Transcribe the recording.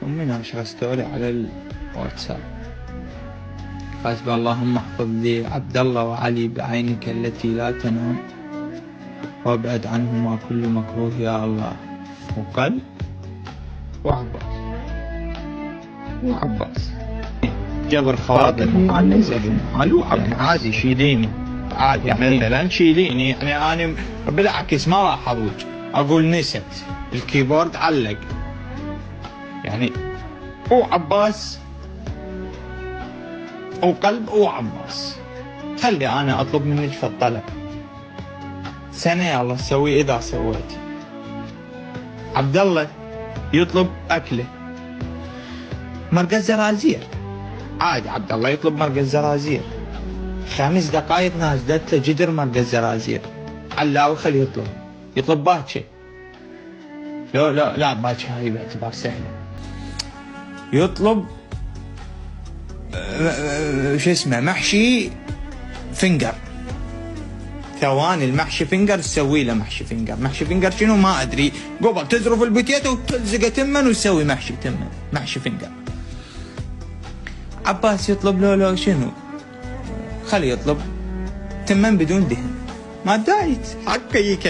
امي ناشره ستوري على الواتساب، كاتبه اللهم احفظ لي عبد الله وعلي بعينك التي لا تنام وابعد عنهما كل مكروه يا الله. وقلب وعباس جبر خواطر عادي شيليني، عادي مثلا شيليني، يعني انا بالعكس ما راح اضوج اقول نست الكيبورد علق يعني. وعباس وقلب وعباس، خلي انا اطلب منك في الطلب سنه يلا سوي اذا سويت. عبد الله يطلب اكله مرقة زرازير، عادي عبد الله يطلب مرقة زرازير، 5 دقائق نازلت له جدر مرقة زرازير، علاوي خليه يطلب باتشي. لا باتشي هاي باعتبار سهله. يطلب شو اسمه محشي فنجر، ثواني المحشي فنجر تسوي له محشي فنجر. محشي فنجر شنو ما ادري، قبل تزرف البوتيتو وتلزقه تمن وتسوي محشي تمن، محشي فنجر. عباس يطلب لو شنو، خليه يطلب تمن بدون دهن، ما دايت حقه يكشف.